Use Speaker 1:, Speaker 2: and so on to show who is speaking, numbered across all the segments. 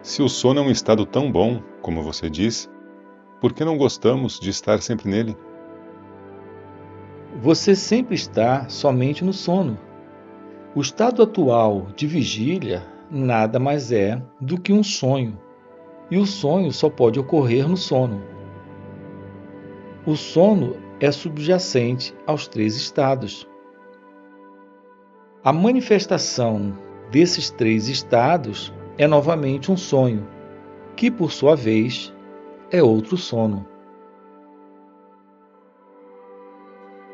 Speaker 1: Se o sono é um estado tão bom, como você diz, por que não gostamos de estar sempre nele?
Speaker 2: Você sempre está somente no sono. O estado atual de vigília nada mais é do que um sonho, e o sonho só pode ocorrer no sono. O sono é subjacente aos três estados. A manifestação desses três estados é novamente um sonho, que por sua vez é outro sono.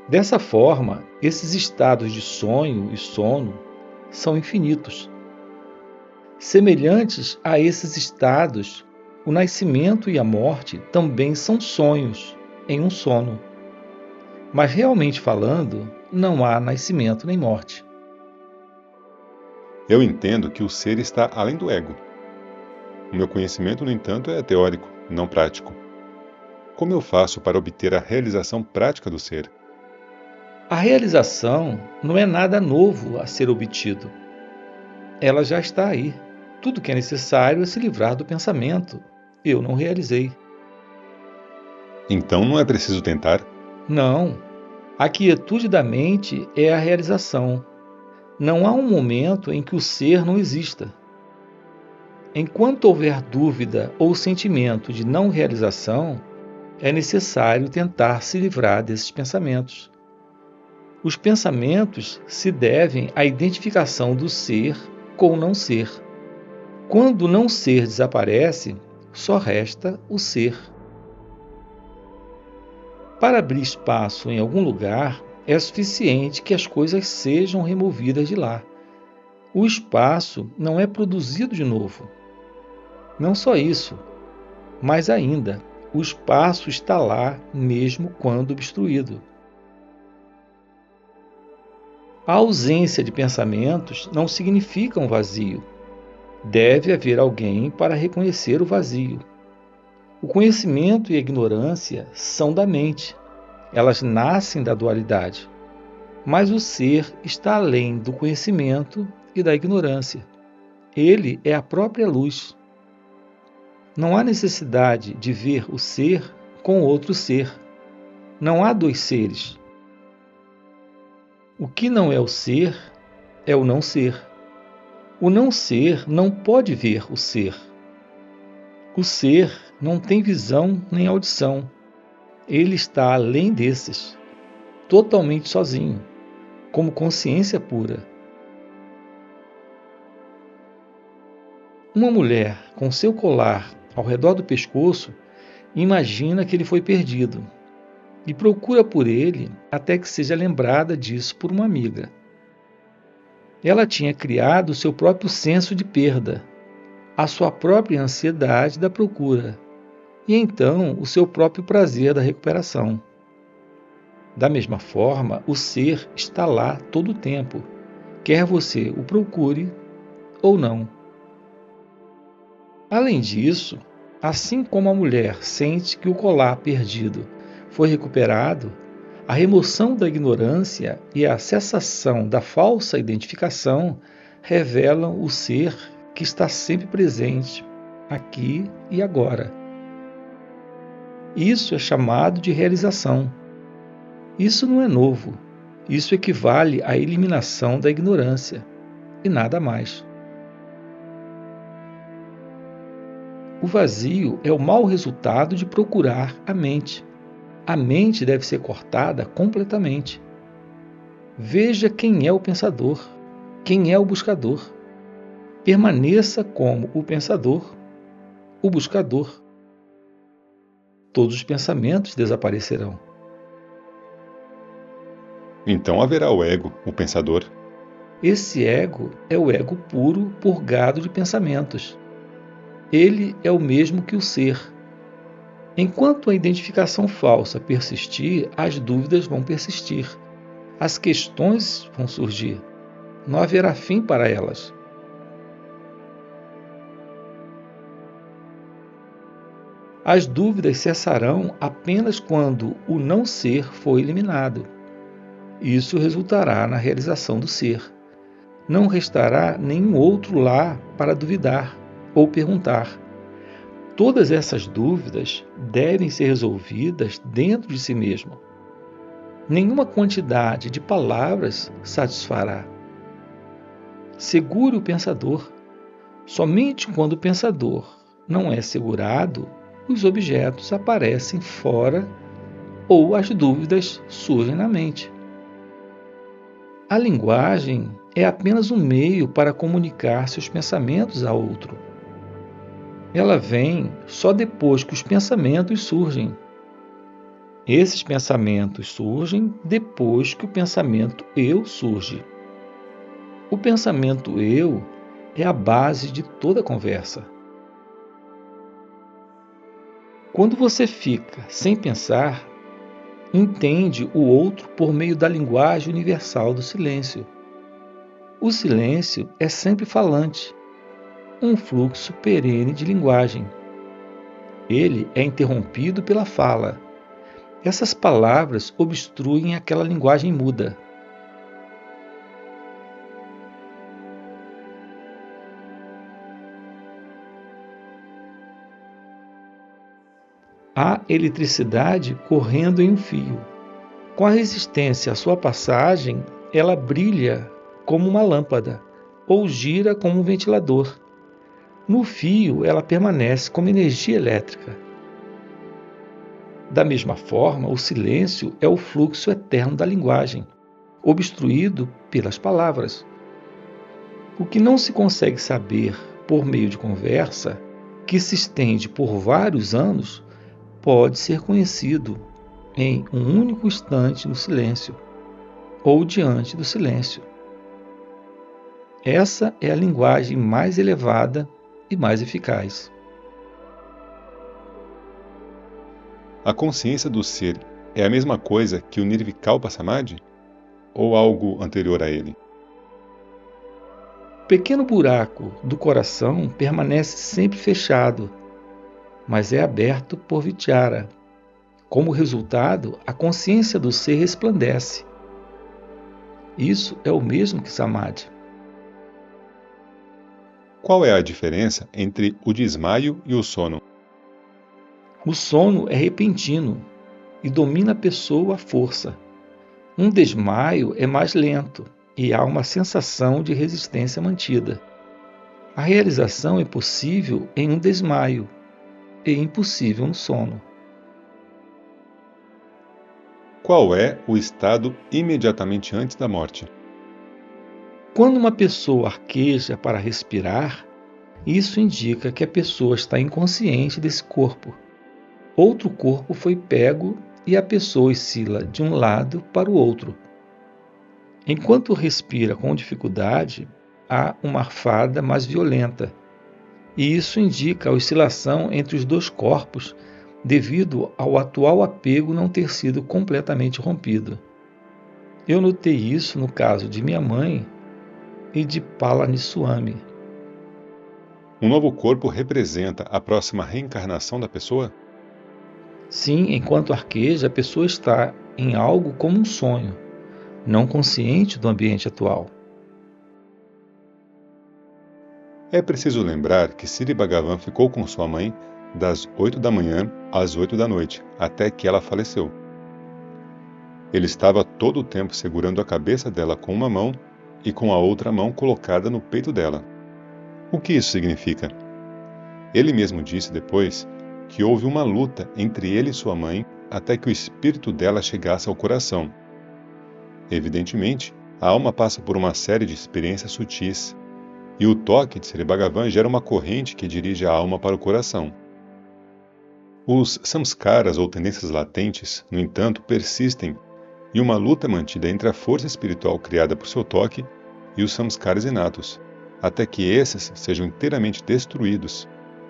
Speaker 2: Dessa forma, esses estados de sonho e sono são infinitos. Semelhantes a esses estados, o nascimento e a morte também são sonhos em um sono. Mas realmente falando, não há nascimento nem morte.
Speaker 1: Eu entendo que o ser está além do ego. O meu conhecimento, no entanto, é teórico, não prático. Como eu faço para obter a realização prática do ser?
Speaker 2: A realização não é nada novo a ser obtido. Ela já está aí. Tudo que é necessário é se livrar do pensamento. Eu não realizei.
Speaker 1: Então não é preciso tentar?
Speaker 2: Não. A quietude da mente é a realização. Não há um momento em que o ser não exista. Enquanto houver dúvida ou sentimento de não realização, é necessário tentar se livrar desses pensamentos. Os pensamentos se devem à identificação do ser com o não ser. Quando o não ser desaparece, só resta o ser. Para abrir espaço em algum lugar, é suficiente que as coisas sejam removidas de lá. O espaço não é produzido de novo. Não só isso, mas ainda, o espaço está lá mesmo quando obstruído. A ausência de pensamentos não significa um vazio. Deve haver alguém para reconhecer o vazio. O conhecimento e a ignorância são da mente. Elas nascem da dualidade. Mas o ser está além do conhecimento e da ignorância. Ele é a própria luz. Não há necessidade de ver o ser com outro ser. Não há dois seres. O que não é o ser é o não ser. O não ser não pode ver o ser. O ser não tem visão nem audição. Ele está além desses, totalmente sozinho, como consciência pura. Uma mulher com seu colar ao redor do pescoço imagina que ele foi perdido e procura por ele até que seja lembrada disso por uma amiga. Ela tinha criado o seu próprio senso de perda, a sua própria ansiedade da procura e então o seu próprio prazer da recuperação. Da mesma forma, o ser está lá todo o tempo, quer você o procure ou não. Além disso, assim como a mulher sente que o colar perdido foi recuperado, a remoção da ignorância e a cessação da falsa identificação revelam o ser que está sempre presente, aqui e agora. Isso é chamado de realização. Isso não é novo. Isso equivale à eliminação da ignorância e nada mais. O vazio é o mau resultado de procurar a mente. A mente deve ser cortada completamente. Veja quem é o pensador, quem é o buscador. Permaneça como o pensador, o buscador. Todos os pensamentos desaparecerão.
Speaker 1: Então haverá o ego, o pensador.
Speaker 2: Esse ego é o ego puro purgado de pensamentos. Ele é o mesmo que o ser. Enquanto a identificação falsa persistir, as dúvidas vão persistir. As questões vão surgir. Não haverá fim para elas. As dúvidas cessarão apenas quando o não ser for eliminado. Isso resultará na realização do ser. Não restará nenhum outro lá para duvidar. ou perguntar. Todas essas dúvidas devem ser resolvidas dentro de si mesmo. Nenhuma quantidade de palavras satisfará. Segure o pensador. Somente quando o pensador não é segurado, os objetos aparecem fora ou as dúvidas surgem na mente. A linguagem é apenas um meio para comunicar seus pensamentos a outro. Ela vem só depois que os pensamentos surgem. Esses pensamentos surgem depois que o pensamento eu surge. O pensamento eu é a base de toda conversa. Quando você fica sem pensar, entende o outro por meio da linguagem universal do silêncio. O silêncio é sempre falante, um fluxo perene de linguagem. Ele é interrompido pela fala. Essas palavras obstruem aquela linguagem muda. Há eletricidade correndo em um fio. Com a resistência à sua passagem, ela brilha como uma lâmpada ou gira como um ventilador. No fio, ela permanece como energia elétrica. Da mesma forma, o silêncio é o fluxo eterno da linguagem, obstruído pelas palavras. O que não se consegue saber por meio de conversa, que se estende por vários anos, pode ser conhecido em um único instante no silêncio, ou diante do silêncio. Essa é a linguagem mais elevada e mais eficaz.
Speaker 1: A consciência do ser é a mesma coisa que o Nirvikalpa Samadhi? Ou algo anterior a ele?
Speaker 2: O pequeno buraco do coração permanece sempre fechado, mas é aberto por Vichara. Como resultado, a consciência do ser resplandece. Isso é o mesmo que Samadhi.
Speaker 1: Qual é a diferença entre o desmaio e o sono?
Speaker 2: O sono é repentino e domina a pessoa à força. Um desmaio é mais lento e há uma sensação de resistência mantida. A realização é possível em um desmaio e impossível no sono.
Speaker 1: Qual é o estado imediatamente antes da morte?
Speaker 2: Quando uma pessoa arqueja para respirar, isso indica que a pessoa está inconsciente desse corpo. Outro corpo foi pego e a pessoa oscila de um lado para o outro. Enquanto respira com dificuldade, há uma arfada mais violenta, e isso indica a oscilação entre os dois corpos devido ao atual apego não ter sido completamente rompido. Eu notei isso no caso de minha mãe e de Palaniswami.
Speaker 1: Um novo corpo representa a próxima reencarnação da pessoa?
Speaker 2: Sim, enquanto arqueja, a pessoa está em algo como um sonho, não consciente do ambiente atual.
Speaker 1: É preciso lembrar que Sri Bhagavan ficou com sua mãe das 8 da manhã às 8 da noite, até que ela faleceu. Ele estava todo o tempo segurando a cabeça dela com uma mão e com a outra mão colocada no peito dela. O que isso significa? Ele mesmo disse depois que houve uma luta entre ele e sua mãe até que o espírito dela chegasse ao coração. Evidentemente, a alma passa por uma série de experiências sutis, e o toque de Sri Bhagavan gera uma corrente que dirige a alma para o coração. Os samskaras ou tendências latentes, no entanto, persistem, e uma luta é mantida entre a força espiritual criada por seu toque e os samskaras inatos, até que esses sejam inteiramente destruídos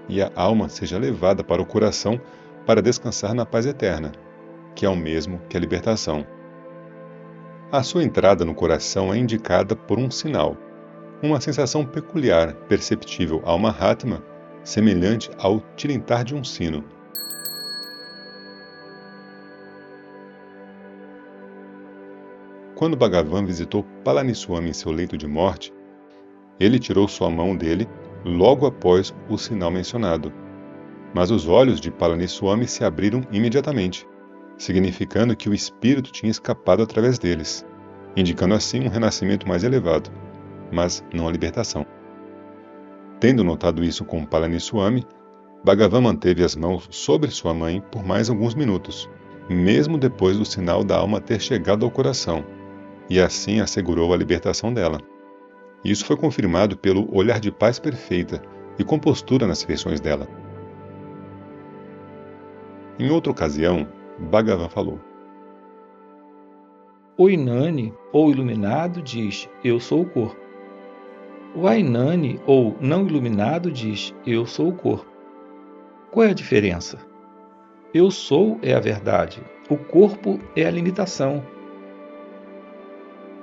Speaker 1: e a alma seja levada para o coração para descansar na paz eterna, que é o mesmo que a libertação. A sua entrada no coração é indicada por um sinal, uma sensação peculiar perceptível ao Mahatma, semelhante ao tilintar de um sino. Quando Bhagavan visitou Palaniswami em seu leito de morte, ele tirou sua mão dele logo após o sinal mencionado. Mas os olhos de Palaniswami se abriram imediatamente, significando que o espírito tinha escapado através deles, indicando assim um renascimento mais elevado, mas não a libertação. Tendo notado isso com Palaniswami, Bhagavan manteve as mãos sobre sua mãe por mais alguns minutos, mesmo depois do sinal da alma ter chegado ao coração, e assim assegurou a libertação dela. Isso foi confirmado pelo olhar de paz perfeita e compostura nas feições dela. Em outra ocasião, Bhagavan falou:
Speaker 2: O Inani, ou iluminado, diz, eu sou o corpo. O Ainani, ou não iluminado, diz, eu sou o corpo. Qual é a diferença? Eu sou é a verdade, o corpo é a limitação.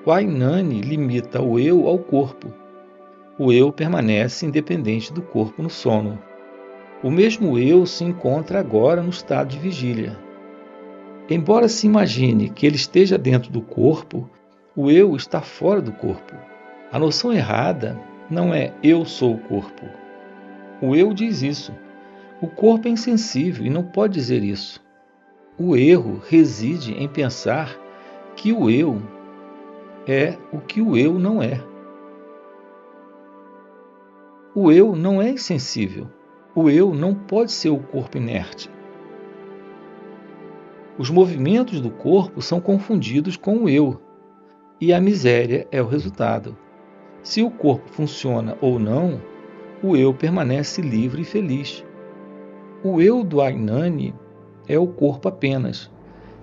Speaker 2: O Ainani limita o eu ao corpo. O eu permanece independente do corpo no sono. O mesmo eu se encontra agora no estado de vigília. Embora se imagine que ele esteja dentro do corpo, o eu está fora do corpo. A noção errada não é eu sou o corpo. O eu diz isso. O corpo é insensível e não pode dizer isso. O erro reside em pensar que o eu é o que o eu não é. O eu não é insensível. O eu não pode ser o corpo inerte. Os movimentos do corpo são confundidos com o eu, e a miséria é o resultado. Se o corpo funciona ou não, o eu permanece livre e feliz. O eu do Ainani é o corpo apenas.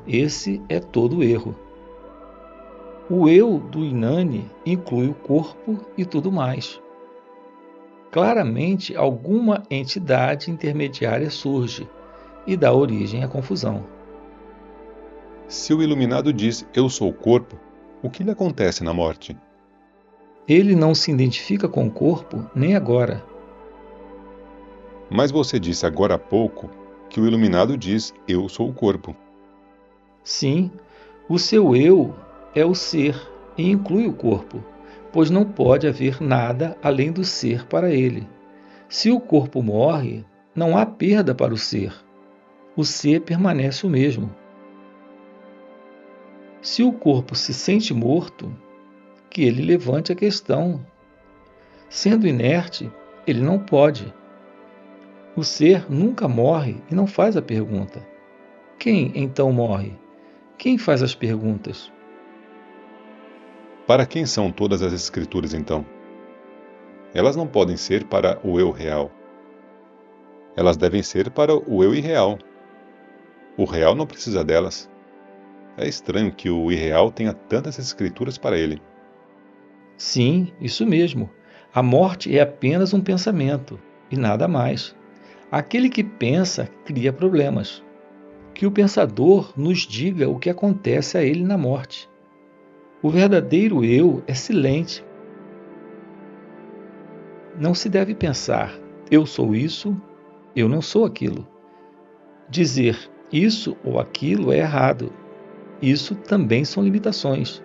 Speaker 2: Esse é todo o erro. O eu do Inani inclui o corpo e tudo mais. Claramente, alguma entidade intermediária surge e dá origem à confusão.
Speaker 1: Se o iluminado diz eu sou o corpo, o que lhe acontece na morte?
Speaker 2: Ele não se identifica com o corpo nem agora.
Speaker 1: Mas você disse agora há pouco que o iluminado diz eu sou o corpo.
Speaker 2: Sim, o seu eu é o ser e inclui o corpo, pois não pode haver nada além do ser para ele. Se o corpo morre, não há perda para o ser. O ser permanece o mesmo. Se o corpo se sente morto, que ele levante a questão. Sendo inerte, ele não pode. O ser nunca morre e não faz a pergunta. Quem então morre? Quem faz as perguntas?
Speaker 1: Para quem são todas as escrituras então? Elas não podem ser para o eu real. Elas devem ser para o eu irreal. O real não precisa delas. É estranho que o irreal tenha tantas escrituras para ele.
Speaker 2: Sim, isso mesmo. A morte é apenas um pensamento e nada mais. Aquele que pensa cria problemas. Que o pensador nos diga o que acontece a ele na morte. O verdadeiro eu é silente. Não se deve pensar, eu sou isso, eu não sou aquilo. Dizer isso ou aquilo é errado. Isso também são limitações.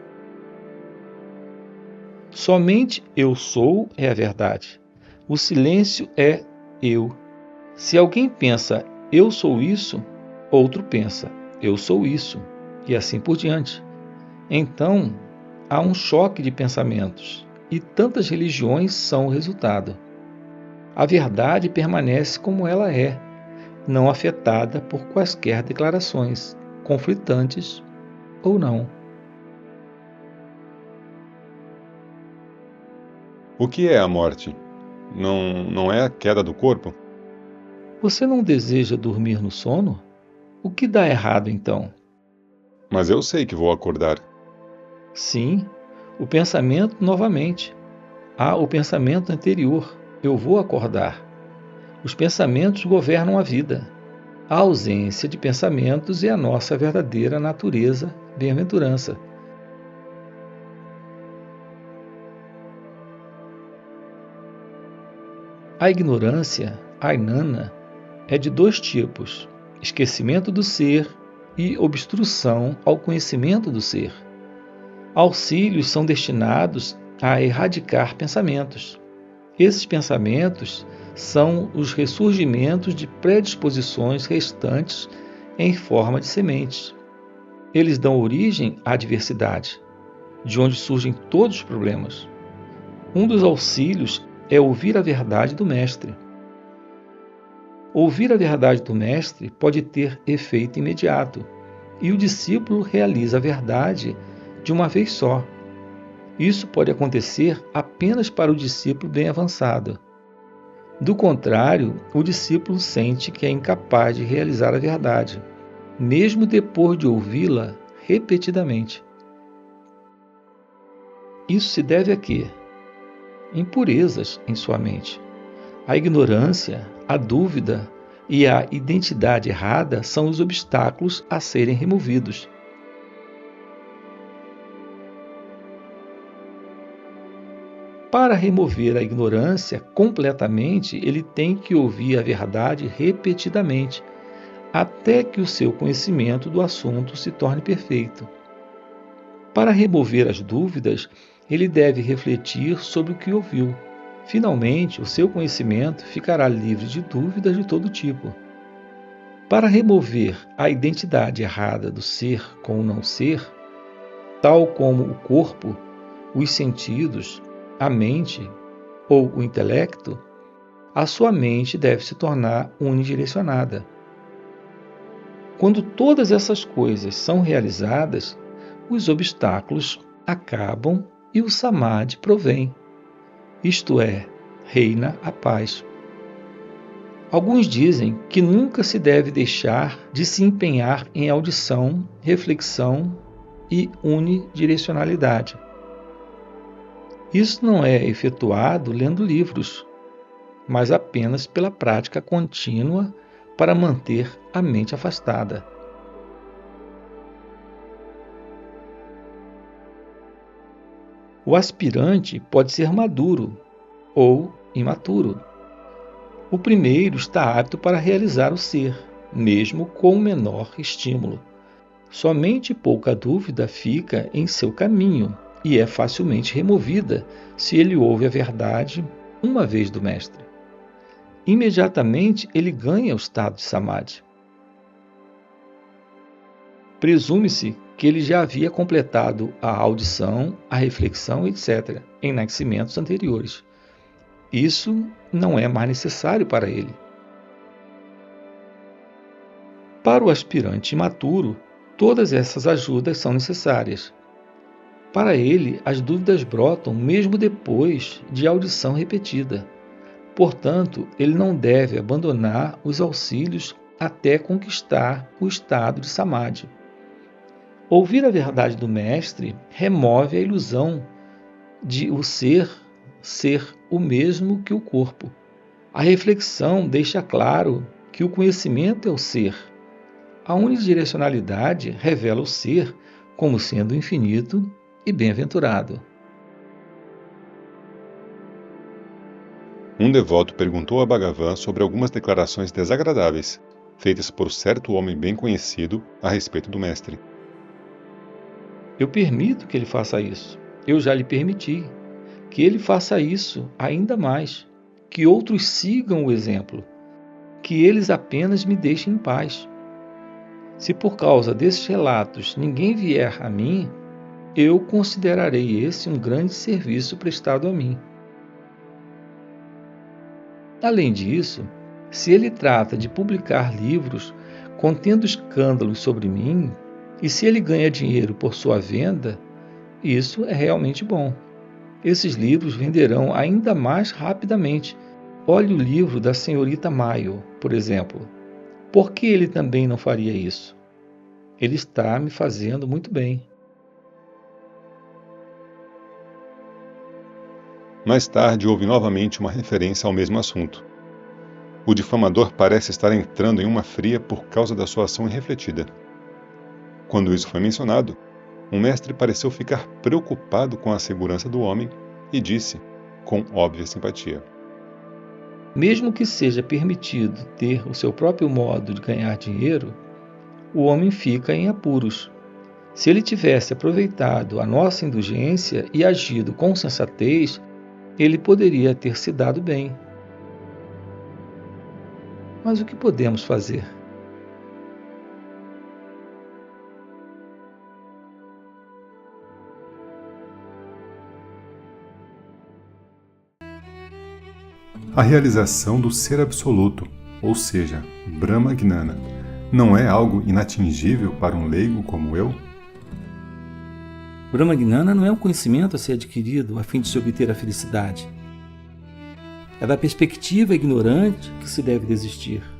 Speaker 2: Somente eu sou é a verdade. O silêncio é eu. Se alguém pensa eu sou isso, outro pensa eu sou isso, e assim por diante. Então, há um choque de pensamentos, e tantas religiões são o resultado. A verdade permanece como ela é, não afetada por quaisquer declarações, conflitantes ou não.
Speaker 1: O que é a morte? Não é a queda do corpo?
Speaker 2: Você não deseja dormir no sono? O que dá errado então?
Speaker 1: Mas eu sei que vou acordar.
Speaker 2: Sim, o pensamento novamente. Há o pensamento anterior, eu vou acordar. Os pensamentos governam a vida. A ausência de pensamentos é a nossa verdadeira natureza, bem-aventurança. A ignorância, a Ajnana, é de dois tipos: esquecimento do ser e obstrução ao conhecimento do ser. Auxílios são destinados a erradicar pensamentos. Esses pensamentos são os ressurgimentos de predisposições restantes em forma de sementes. Eles dão origem à adversidade, de onde surgem todos os problemas. Um dos auxílios é ouvir a verdade do Mestre. Ouvir a verdade do Mestre pode ter efeito imediato, e o discípulo realiza a verdade de uma vez só. Isso pode acontecer apenas para o discípulo bem avançado. Do contrário, o discípulo sente que é incapaz de realizar a verdade, mesmo depois de ouvi-la repetidamente. Isso se deve a quê? Impurezas em sua mente. A ignorância, a dúvida e a identidade errada são os obstáculos a serem removidos. Para remover a ignorância completamente, ele tem que ouvir a verdade repetidamente, até que o seu conhecimento do assunto se torne perfeito. Para remover as dúvidas, ele deve refletir sobre o que ouviu. Finalmente, o seu conhecimento ficará livre de dúvidas de todo tipo. Para remover a identidade errada do ser com o não ser, tal como o corpo, os sentidos, a mente ou o intelecto, a sua mente deve se tornar unidirecionada. Quando todas essas coisas são realizadas, os obstáculos acabam e o Samadhi provém, isto é, reina a paz. Alguns dizem que nunca se deve deixar de se empenhar em audição, reflexão e unidirecionalidade. Isso não é efetuado lendo livros, mas apenas pela prática contínua para manter a mente afastada. O aspirante pode ser maduro ou imaturo. O primeiro está apto para realizar o ser, mesmo com o menor estímulo. Somente pouca dúvida fica em seu caminho e é facilmente removida se ele ouve a verdade uma vez do Mestre. Imediatamente ele ganha o estado de Samadhi. Presume-se que ele já havia completado a audição, a reflexão, etc., em nascimentos anteriores. Isso não é mais necessário para ele. Para o aspirante imaturo, todas essas ajudas são necessárias. Para ele, as dúvidas brotam mesmo depois de audição repetida. Portanto, ele não deve abandonar os auxílios até conquistar o estado de Samadhi. Ouvir a verdade do Mestre remove a ilusão de o ser o mesmo que o corpo. A reflexão deixa claro que o conhecimento é o ser. A unidirecionalidade revela o ser como sendo infinito e bem-aventurado.
Speaker 1: Um devoto perguntou a Bhagavan sobre algumas declarações desagradáveis, feitas por certo homem bem conhecido a respeito do Mestre.
Speaker 2: Eu permito que ele faça isso. Eu já lhe permiti. Que ele faça isso ainda mais. Que outros sigam o exemplo. Que eles apenas me deixem em paz. Se por causa desses relatos ninguém vier a mim, eu considerarei esse um grande serviço prestado a mim. Além disso, se ele trata de publicar livros contendo escândalos sobre mim, e se ele ganha dinheiro por sua venda, isso é realmente bom. Esses livros venderão ainda mais rapidamente. Olhe o livro da senhorita Mayo, por exemplo. Por que ele também não faria isso? Ele está me fazendo muito bem.
Speaker 1: Mais tarde, houve novamente uma referência ao mesmo assunto. O difamador parece estar entrando em uma fria por causa da sua ação irrefletida. Quando isso foi mencionado, o mestre pareceu ficar preocupado com a segurança do homem e disse, com óbvia simpatia:
Speaker 2: Mesmo que seja permitido ter o seu próprio modo de ganhar dinheiro, o homem fica em apuros. Se ele tivesse aproveitado a nossa indulgência e agido com sensatez, ele poderia ter se dado bem. Mas o que podemos fazer?
Speaker 1: A realização do ser absoluto, ou seja, Brahma-Gnana, não é algo inatingível para um leigo como eu?
Speaker 2: Brahma-Gnana não é um conhecimento a ser adquirido a fim de se obter a felicidade. É da perspectiva ignorante que se deve desistir.